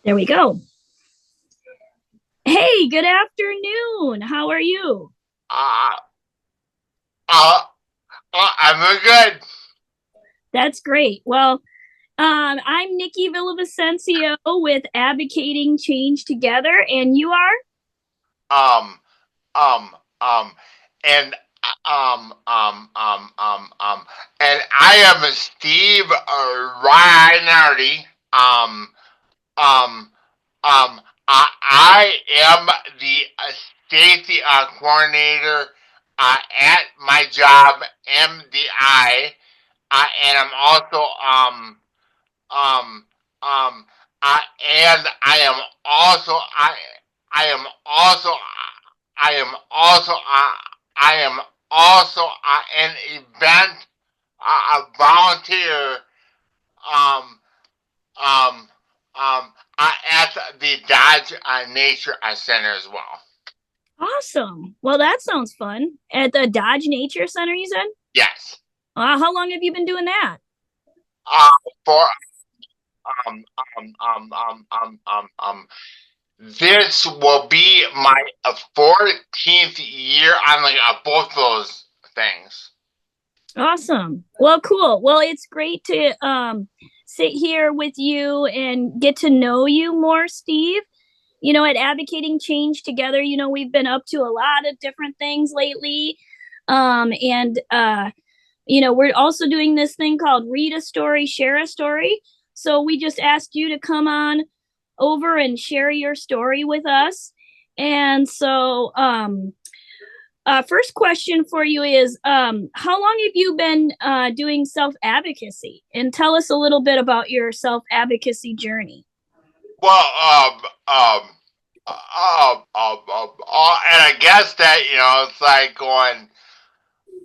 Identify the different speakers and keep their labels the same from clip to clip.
Speaker 1: There we go. Hey, good afternoon. How are you?
Speaker 2: Uh, uh, I'm good.
Speaker 1: That's great. Well, I'm Nikki Villavicencio with Advocating Change Together, and you are?
Speaker 2: Um, um, um, and and I am Steve Reinardy. Um, um, I am the safety coordinator at my job, MDI, and I'm also um um and I am also I am also I am also an event a volunteer um um at the Dodge Nature Center as well.
Speaker 1: Awesome. Well, that sounds fun. At the Dodge Nature Center, you said?
Speaker 2: Yes.
Speaker 1: How long have you been doing that?
Speaker 2: Uh, for um um um um um um um This will be my 14th year on like both those things.
Speaker 1: Awesome. Well, cool. Well, it's great to sit here with you and get to know you more, Steve. At Advocating Change Together, we've been up to a lot of different things lately. And we're also doing this thing called Read a Story, Share a Story. So we just asked you to come on over and share your story with us. And so, first question for you is how long have you been doing self advocacy? And tell us a little bit about your self advocacy journey.
Speaker 2: Well, and I guess that it's like going,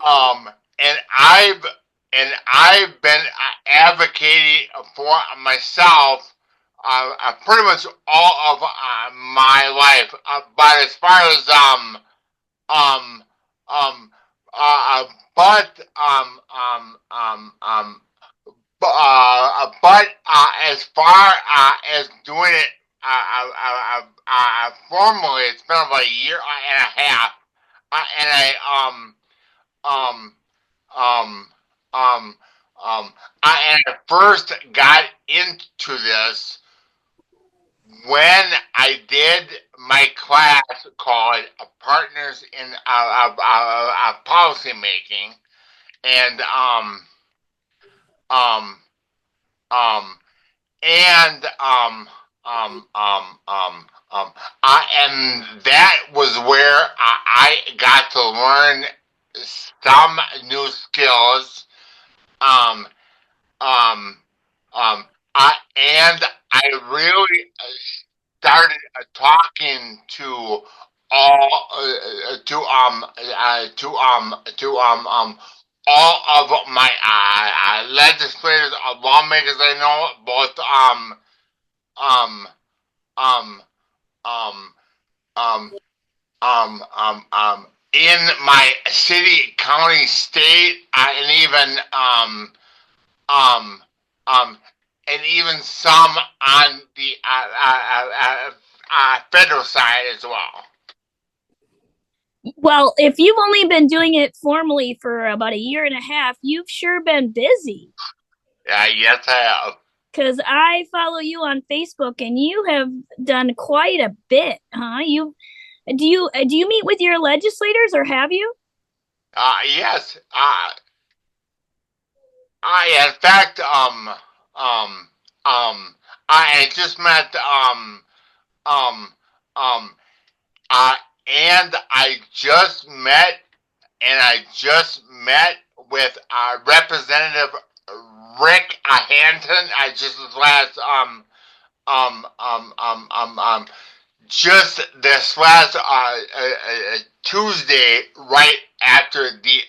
Speaker 2: um, and I've I've been advocating for myself, pretty much all of my life. But as far as um, um, uh, but as far as doing it formally, it's been about a year and a half, and um um um I first got into this when I did my class called Partners in Policy Making, and um, um, and and that was where I got to learn some new skills. Um, um, and I really started talking to all all of my legislators, lawmakers I know, both um um um um in my city, county, state, and even um um and even some on the federal side as well.
Speaker 1: Well, if you've only been doing it formally for about a year and a half, you've sure been busy.
Speaker 2: Yes, I have.
Speaker 1: Because I follow you on Facebook, and you have done quite a bit, huh? Do you meet with your legislators, or have you?
Speaker 2: Yes. I in fact I just met um um uh and I just met with Representative Rick Hanton. I just last just this last Tuesday, right after the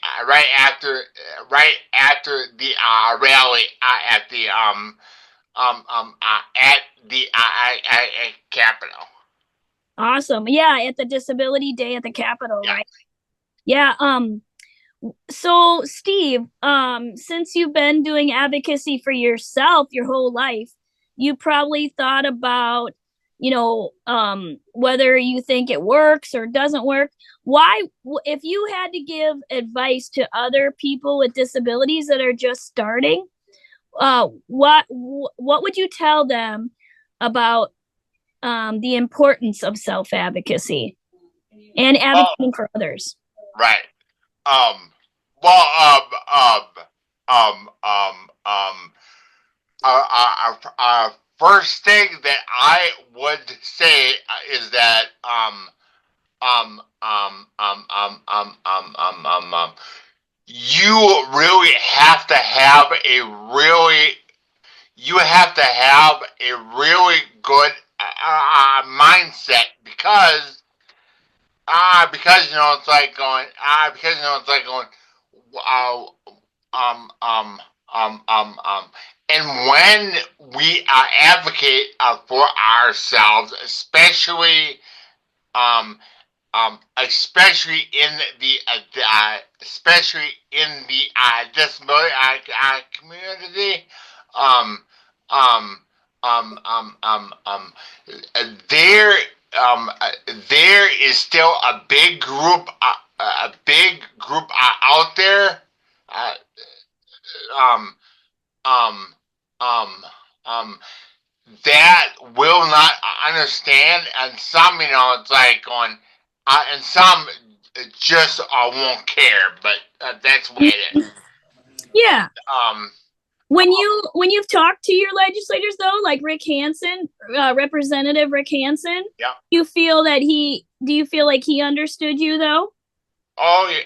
Speaker 2: rally at the Capitol.
Speaker 1: Awesome. Yeah, at the Disability Day at the Capitol,
Speaker 2: Yeah.
Speaker 1: right? Yeah. So, Steve, since you've been doing advocacy for yourself your whole life, you probably thought about, whether you think it works or doesn't work. Why, if you had to give advice to other people with disabilities that are just starting, what would you tell them about the importance of self advocacy and
Speaker 2: Well,
Speaker 1: advocating for others?
Speaker 2: right. Um, well, um, um, um, first thing that I would say is that you really have to have a really you have to have a really good mindset because it's like going uh, um um um and when we advocate for ourselves, um especially in the disability community, um um um um um there there is still a big group out there, uh, um um um um that will not understand, and some, it's like going, and some just won't care. But that's the way it is.
Speaker 1: Yeah.
Speaker 2: Um,
Speaker 1: When you've talked to your legislators though, like Rick Hansen, Representative Rick Hansen,
Speaker 2: yeah.
Speaker 1: do you feel like he understood you though?
Speaker 2: Oh yeah.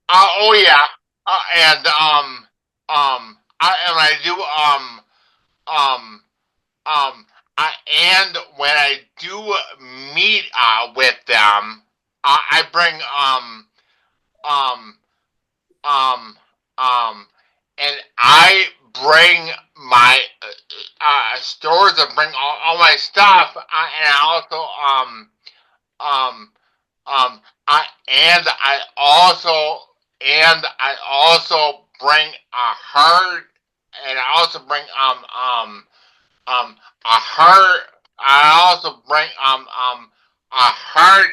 Speaker 2: Oh yeah. And I do um um and when I do meet with them, I bring um um um and I bring my stores and bring all my stuff, and I also um um I also bring a herd, and I also bring a herd. I also bring a herd,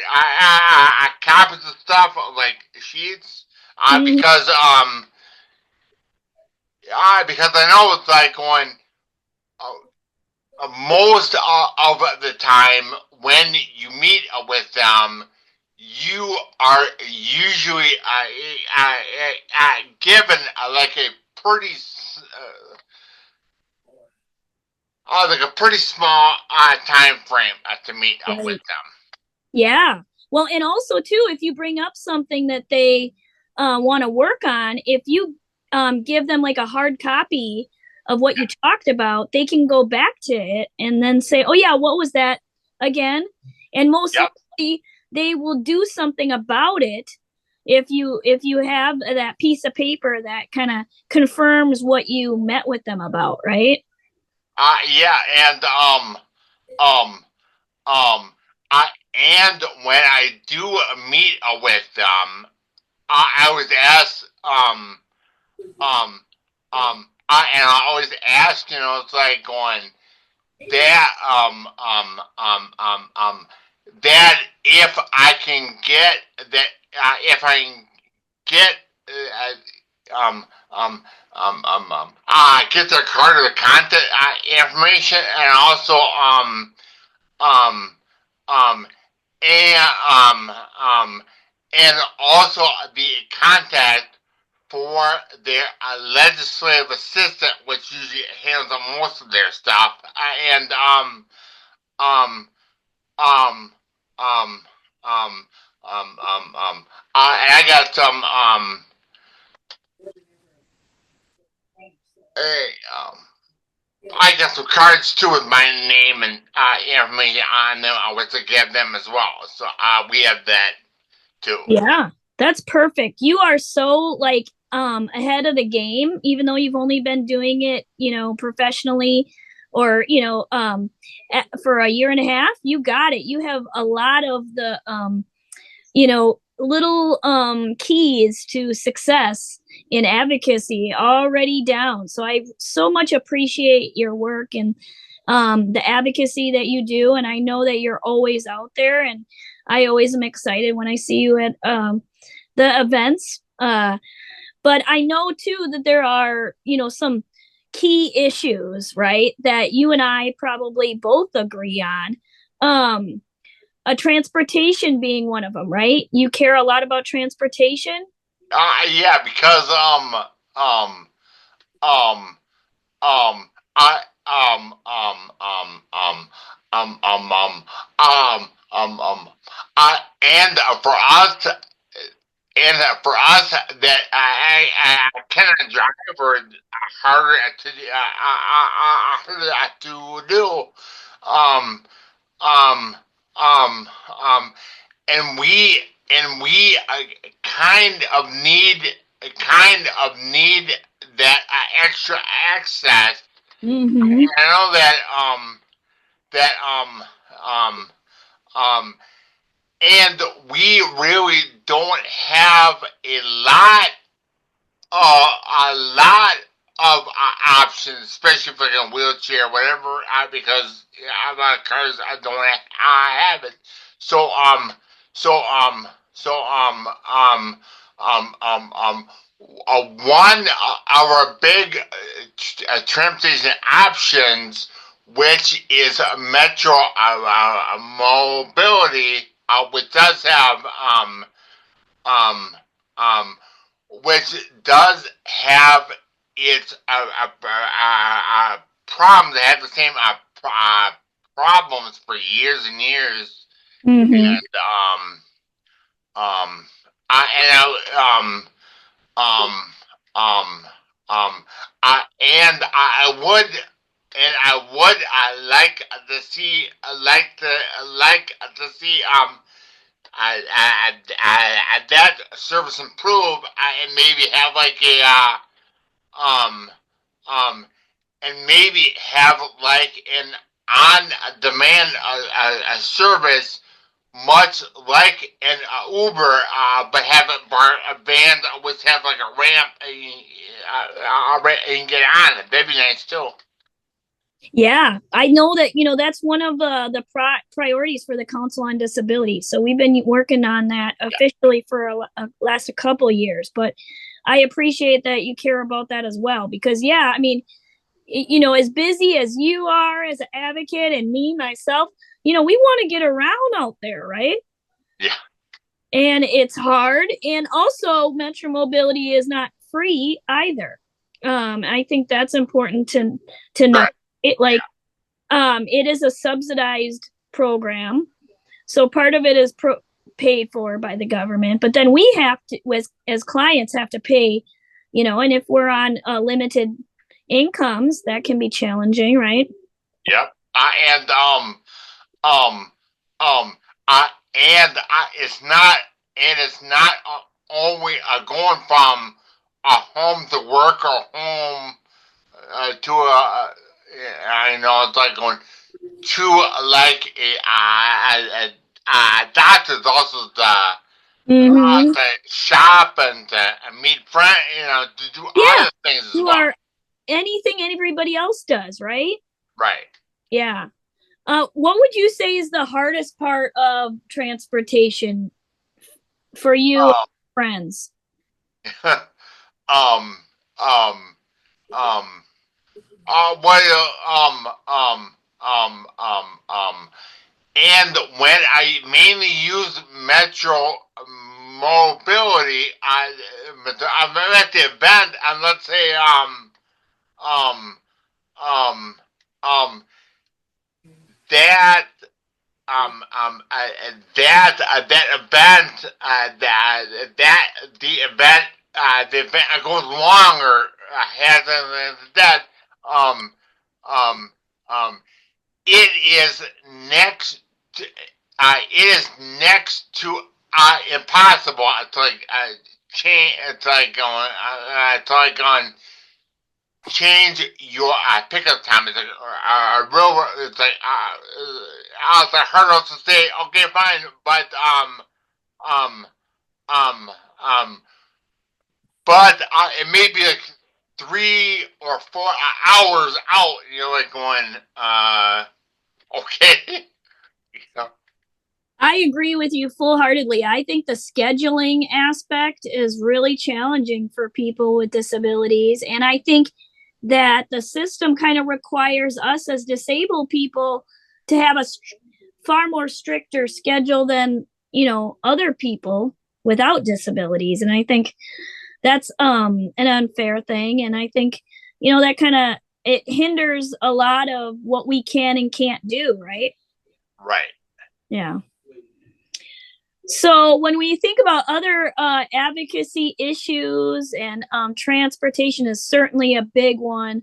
Speaker 2: copies of stuff like sheets,
Speaker 1: Mm-hmm.
Speaker 2: because I know it's like going, most of the time when you meet with them, you are usually given like a pretty small time frame to meet with
Speaker 1: Right.
Speaker 2: them.
Speaker 1: Yeah. Well, and also too, if you bring up something that they want to work on, if you give them like a hard copy of what you talked about, they can go back to it and then say, "Oh yeah, what was that again?" And most
Speaker 2: Yep.
Speaker 1: likely, they will do something about it if you have that piece of paper that kind of confirms what you met with them about, right?
Speaker 2: Yeah, and um um I and when I do meet with them, I always ask and I always ask, it's like going that that if I can get that if I can get get their card or the contact information, and also um um and and also the contact for their legislative assistant, which usually handles most of their stuff, and um um um um and I got some I got some cards too with my name and information on them. I was to give them as well, so we have that too.
Speaker 1: Yeah, that's perfect. You are so like ahead of the game, even though you've only been doing it, professionally or, for a year and a half. You got it. You have a lot of the little keys to success in advocacy already down. So I so much appreciate your work and the advocacy that you do. And I know that you're always out there. And I always am excited when I see you at the events. But I know too that there are, some key issues, right? That you and I probably both agree on. A transportation being one of them, right? You care a lot about transportation.
Speaker 2: Yeah, because um I I and for us that I cannot drive or harder to do um um um um and we kind of need that extra access.
Speaker 1: Mm-hmm.
Speaker 2: I know that um and we really don't have a lot of options, especially if like a wheelchair, whatever. Because I'm not cars, I don't have it. So so um, so um, um, um, one our big transportation options, which is Metro Mobility, which does have um, um, which does have its problems. They have the same problems for years and years,
Speaker 1: Mm-hmm.
Speaker 2: and um, I and um, um, and I like to see that service improve, and maybe have like um um and maybe have like an on demand a service much like an Uber, but have a van which have like a ramp, and get on it. That'd be nice too.
Speaker 1: Yeah, I know that, that's one of the priorities for the Council on Disability. So we've been working on that
Speaker 2: Yeah,
Speaker 1: officially for last a couple of years. But I appreciate that you care about that as well. Because, yeah, I mean, as busy as you are as an advocate and me, myself, we want to get around out there, right?
Speaker 2: yeah,
Speaker 1: And it's hard. And also, Metro Mobility is not free either. I think that's important to know.
Speaker 2: right,
Speaker 1: It like it is a subsidized program, so part of it is paid for by the government, but then we have to, as clients, have to pay. And if we're on limited incomes, that can be challenging, right?
Speaker 2: yeah. And um um it's not only going from a home to work or home to I know it's like going to like a doctor's also
Speaker 1: Mm-hmm.
Speaker 2: to shop and to meet friends, to do
Speaker 1: Yeah,
Speaker 2: other things as
Speaker 1: you
Speaker 2: well.
Speaker 1: are anything everybody else does, right?
Speaker 2: Right.
Speaker 1: Yeah. What would you say is the hardest part of transportation for you and friends?
Speaker 2: um, um, um, well, and when I mainly use Metro Mobility, I'm at the event, and let's say, um, um, um, that that event the event goes longer, has that um um um it is next to, impossible. It's like change. It's like on change your pickup time. It's like real. It's like it's a hurdle to say okay, fine, but um um, um, but it may be like 3 or 4 hours out. You're like going, okay. You know?
Speaker 1: I agree with you full heartedly. I think the scheduling aspect is really challenging for people with disabilities. And I think that the system kind of requires us as disabled people to have a far more stricter schedule than, other people without disabilities. And I think that's an unfair thing. And I think, that kind of it hinders a lot of what we can and can't do, right?
Speaker 2: Right.
Speaker 1: Yeah. So when we think about other advocacy issues, and transportation is certainly a big one.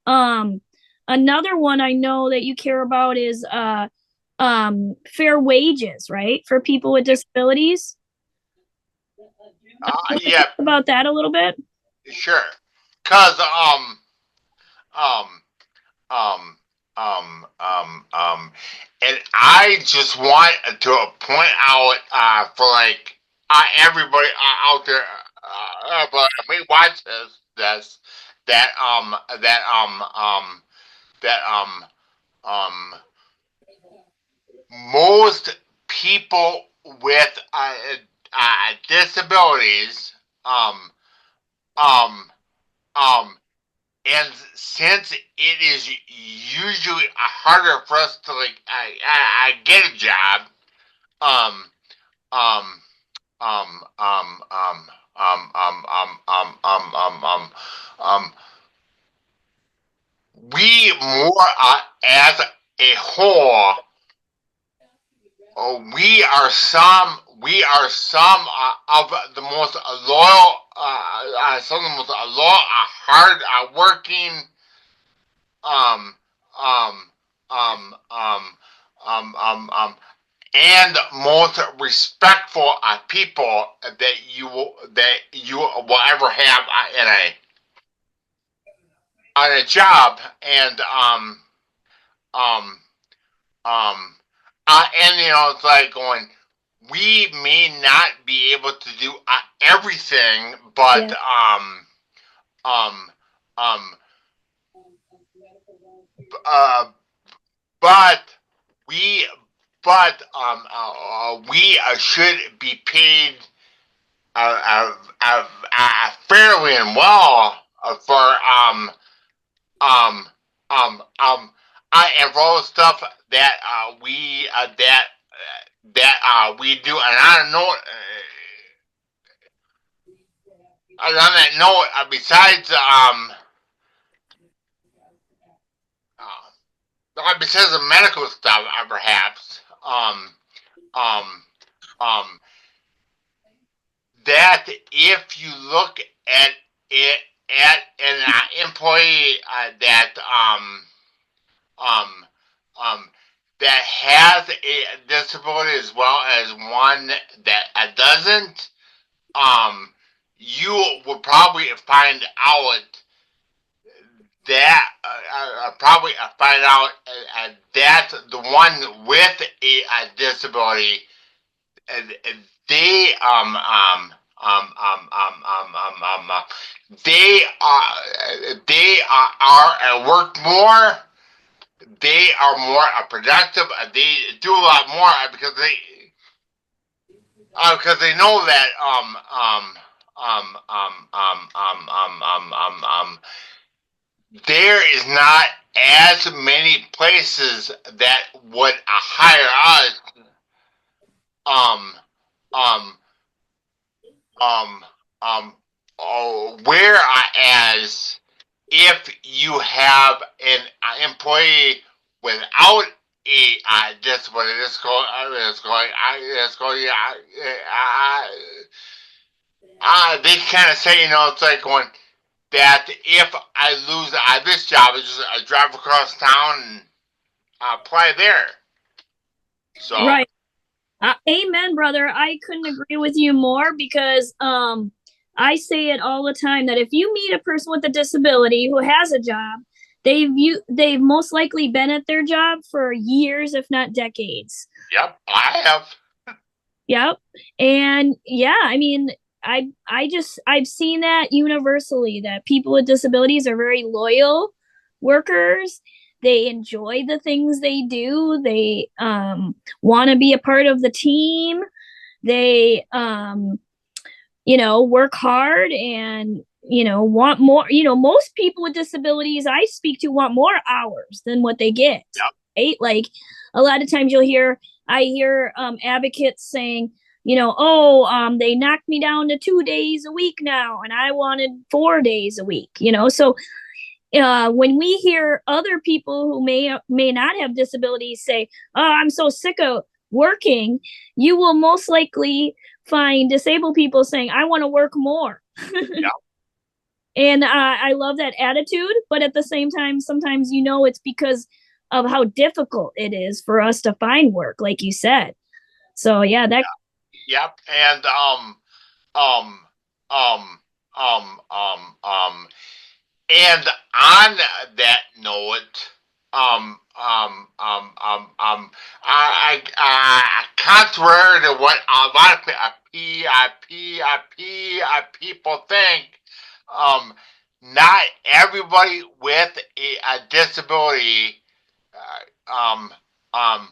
Speaker 1: Um, Another one I know that you care about is fair wages, right, for people with disabilities.
Speaker 2: Yeah,
Speaker 1: Talk about that a little bit.
Speaker 2: sure. Cause um, um, and I just want to point out for like everybody out there, but we watch this that that most people with disabilities um um um and since it is usually harder for us to like get a job, um, um, um, um, um, um, um, um, um, um, um, um, um, we more as a whole, we are some of the most loyal, some of the most loyal, hard working um, um, um, um, um, and most respectful people that you will ever have in a on a job, um, um, and it's like going. We may not be able to do everything, but
Speaker 1: Yeah.
Speaker 2: um, um, uh, but we we should be paid fairly and well for um and for all the stuff that we do. And I don't know. On that note, besides besides the medical stuff, perhaps um um that if you look at it at an employee that um um that has a disability as well as one that doesn't, you will probably find out that that the one with a disability, they are work more. They are more productive. They do a lot more because they know that there is not as many places that would hire us um um um whereas if you have an employee without a disability, they kind of say, it's like going that if I lose this job, I just drive across town and apply there. So,
Speaker 1: Right. Amen, brother. I couldn't agree with you more because I say it all the time that if you meet a person with a disability who has a job, they've most likely been at their job for years, if not decades.
Speaker 2: yep, I have.
Speaker 1: Yep. And yeah, I mean, I've seen that universally that people with disabilities are very loyal workers. They enjoy the things they do. They want to be a part of the team. They work hard and want more. Most people with disabilities I speak to want more hours than what they get.
Speaker 2: Yep.
Speaker 1: Right? Like a lot of times I hear advocates saying, oh, they knocked me down to 2 days a week now, and I wanted 4 days a week. So when we hear other people who may not have disabilities say, "Oh, I'm so sick of working," you will most likely find disabled people saying, "I want to work more."
Speaker 2: Yep.
Speaker 1: And I love that attitude, but at the same time, sometimes it's because of how difficult it is for us to find work, like you said. So yeah, that
Speaker 2: Yep. And um um and on that note, contrary to what a lot of people think, not everybody with a disability, um, um,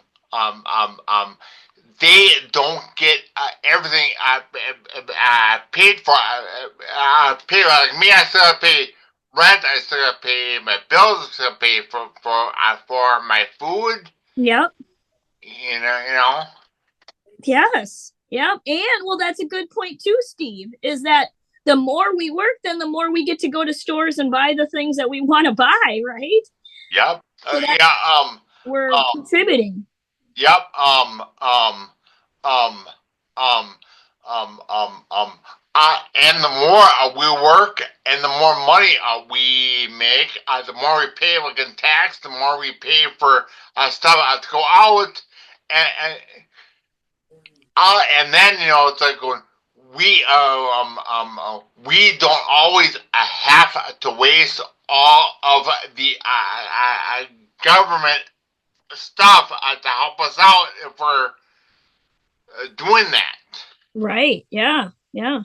Speaker 2: they don't get everything paid for. Paid like me, I still have to pay rent. I still have to pay my bills. I still have to pay for my food.
Speaker 1: yep.
Speaker 2: You know.
Speaker 1: Yes. Yeah. And well, that's a good point too, Steve, is that the more we work, then the more we get to go to stores and buy the things that we want to buy, right?
Speaker 2: Yep.
Speaker 1: So that
Speaker 2: Yeah.
Speaker 1: we're
Speaker 2: Um.
Speaker 1: contributing.
Speaker 2: Yep. Um. Um. Um. Um. Um. And the more we work, and the more money we make, the more we pay like in tax, the more we pay for stuff to go out, and and then it's like going. We don't always have to waste all of the government stuff to help us out if we're doing that.
Speaker 1: Right. Yeah. Yeah.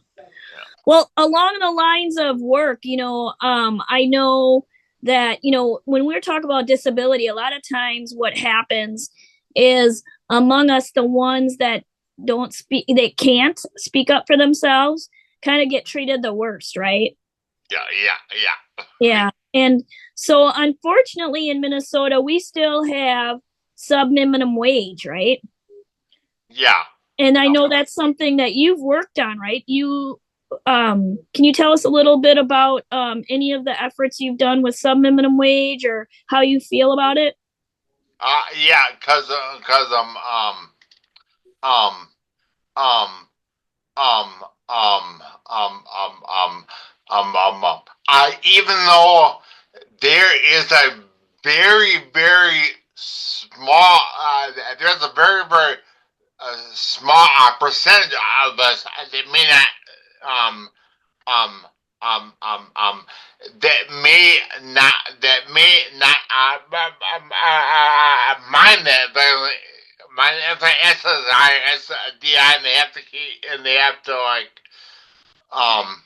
Speaker 1: Well, along the lines of work, I know that, when we're talking about disability, a lot of times what happens is among us, the ones that they can't speak up for themselves kind of get treated the worst, right?
Speaker 2: Yeah, yeah, yeah.
Speaker 1: Yeah. And so unfortunately in Minnesota, we still have sub minimum wage, right?
Speaker 2: Yeah.
Speaker 1: And I know that's something that you've worked on, right? Can you tell us a little bit about any of the efforts you've done with sub minimum wage or how you feel about it?
Speaker 2: Yeah, cause um um um um um even though there is a very small there's a very small percentage of us that may not um um that may not mind that, but my if I answer is DI, and they have to keep and they have to like um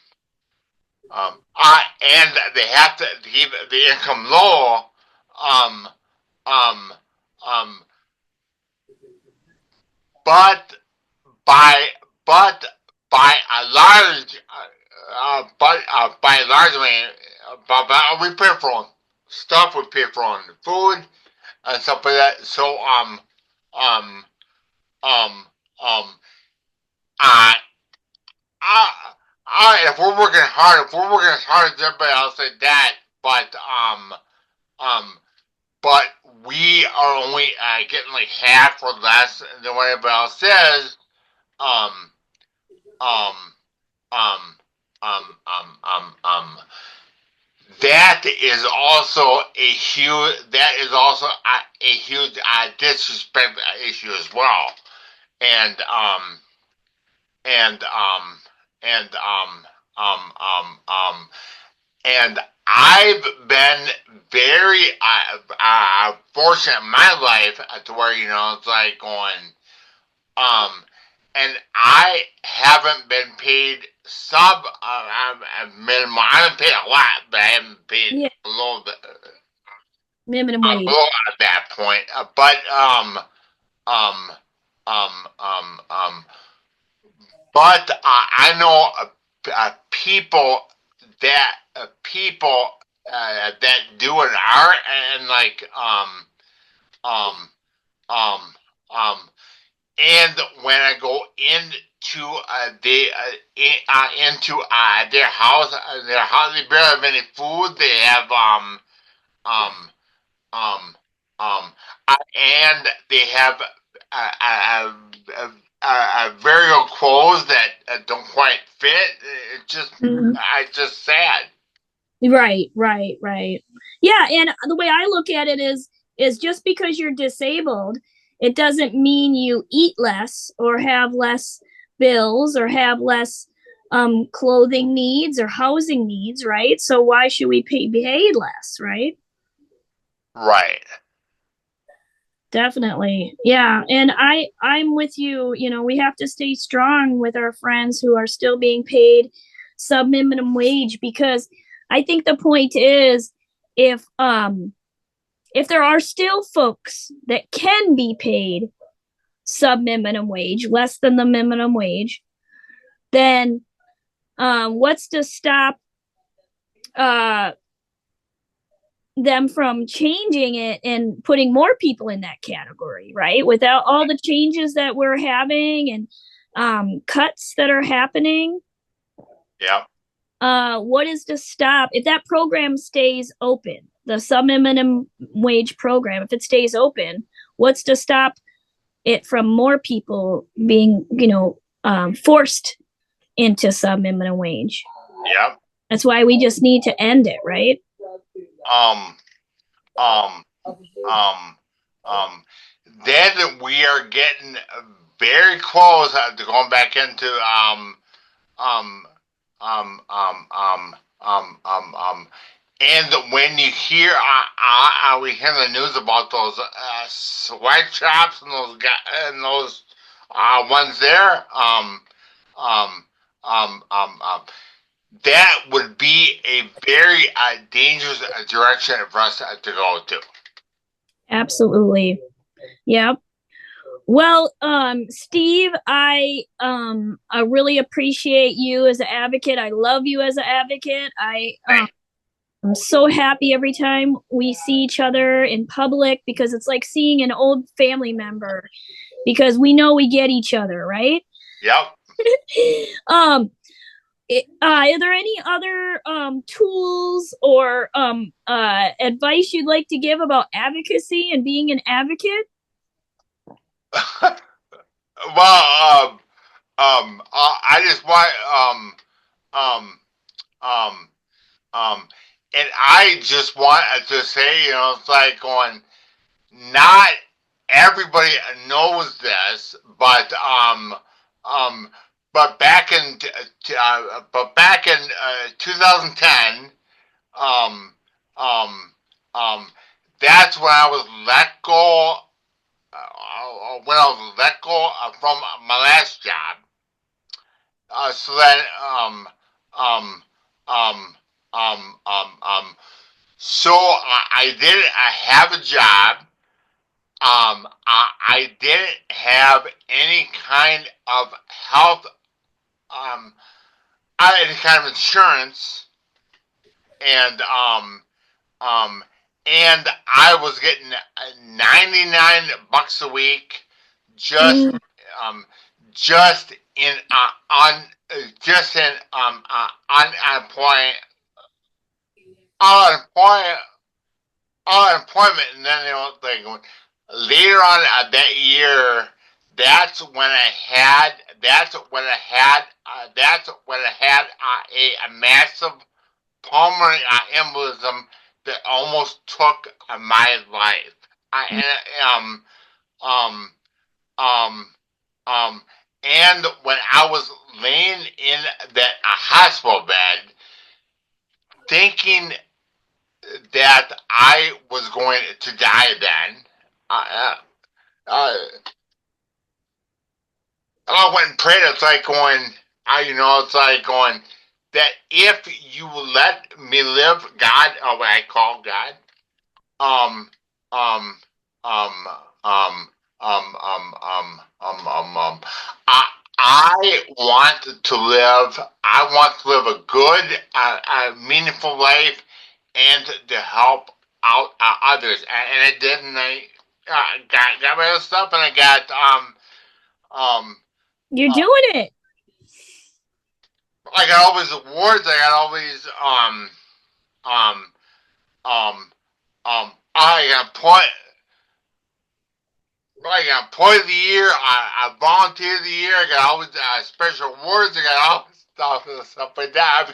Speaker 2: and they have to keep the income low. um um um but by but by a large by a large way, but we pay for stuff, we pay for food and stuff like that. So um um um uh, uh, if we're working hard, if we're working as hard as everybody else like that, but um but we are only getting like half or less than what everybody else says. um um um that is also a huge disrespect issue as well. And and and and I've been very fortunate in my life to where it's like going um and I haven't been paid sub minimum. I've been paid a lot, but I haven't paid
Speaker 1: Yeah,
Speaker 2: below the
Speaker 1: minimum wage.
Speaker 2: below at that point. Um um um um I know people that do an art and like um um um and when I go into into their house, they barely have any food. They have um um and they have very old clothes that don't quite fit.
Speaker 1: Mhm.
Speaker 2: I just sad.
Speaker 1: Right, right, right. Yeah, and the way I look at it is just because you're disabled, it doesn't mean you eat less or have less bills or have less clothing needs or housing needs, right? So why should we pay paid less, right?
Speaker 2: Right.
Speaker 1: Definitely. Yeah, and I'm with you, you know, we have to stay strong with our friends who are still being paid sub minimum wage because I think the point is if um if there are still folks that can be paid sub minimum wage, less than the minimum wage, then what's to stop uh them from changing it and putting more people in that category, right? Without all the changes that we're having and cuts that are happening,
Speaker 2: Yeah.
Speaker 1: what is to stop if that program stays open? The sub minimum wage program, if it stays open, what's to stop it from more people being, forced into sub minimum wage?
Speaker 2: Yeah.
Speaker 1: That's why we just need to end it, right?
Speaker 2: Um. Um. Um. Um. Then we are getting very close to going back into um um um um um and when you hear we hear the news about those sweatshops and those guys and those ones there um um um um that would be a very dangerous direction for us to go to.
Speaker 1: Absolutely. Yeah. Well, Steve, I really appreciate you as an advocate. I love you as an advocate. I'm so happy every time we see each other in public because it's like seeing an old family member because we know we get each other, right?
Speaker 2: Yep.
Speaker 1: um are there any other tools or advice you'd like to give about advocacy and being an advocate?
Speaker 2: Well, I just want um um Um, and I just want to say, it's like going, not everybody knows this, um, but back in 2010, um, um, um, that's when I was let go. When I was let go from my last job, so then, um, um, um, um, um, So I didn't have a job. I didn't have any kind of health, any kind of insurance, and um, and I was getting $99 a week, just
Speaker 1: Mm,
Speaker 2: um, just in on just in unemployment, unemployment unemployment, and then later on that year, that's when I had a massive pulmonary embolism that almost took my life.
Speaker 1: mm,
Speaker 2: Um um um um and when I was laying in that hospital bed, thinking that I was going to die then. Uh, uh, uh, I went and prayed. It's like going, it's like going that if you let me live, God, or what I call God, um, um, um, um, I, I want to live. I want to live a good, meaningful life, and to help out others. And I did, and I got rid of stuff, and I got um
Speaker 1: You're
Speaker 2: uh,
Speaker 1: doing it.
Speaker 2: I got all these awards. I got all these um um I got employee of the year. I volunteer of the year. I got all these special awards. I got all this stuff like that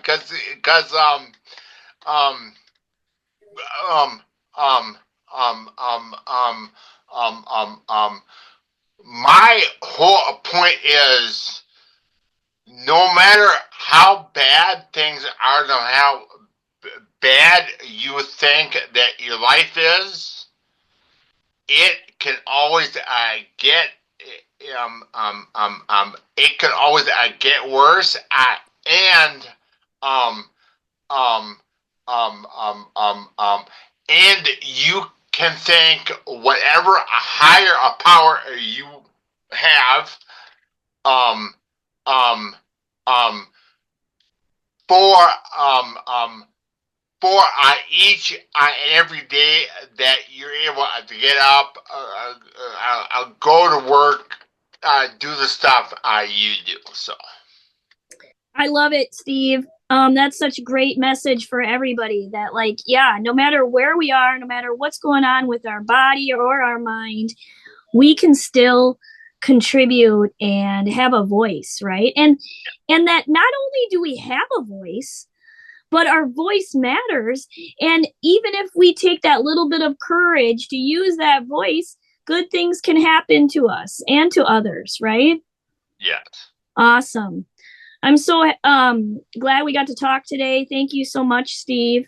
Speaker 2: um um um um um um um my whole point is no matter how bad things are, no matter how bad you think that your life is, it can always it can always get worse. And um, um, um, um, um, um, and you can think whatever a higher a power you have, um, um, um, for for each and every day that you're able to get up, go to work, do the stuff you do. So
Speaker 1: I love it, Steve. That's such a great message for everybody that, like, yeah, no matter where we are, no matter what's going on with our body or our mind, we can still contribute and have a voice, right? And that not only do we have a voice, but our voice matters. And even if we take that little bit of courage to use that voice, good things can happen to us and to others, right?
Speaker 2: yes,
Speaker 1: Awesome. I'm so glad we got to talk today. Thank you so much, Steve.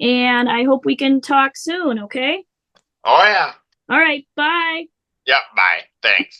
Speaker 1: And I hope we can talk soon, okay?
Speaker 2: oh yeah,
Speaker 1: All right, bye.
Speaker 2: yep. Bye. Thanks.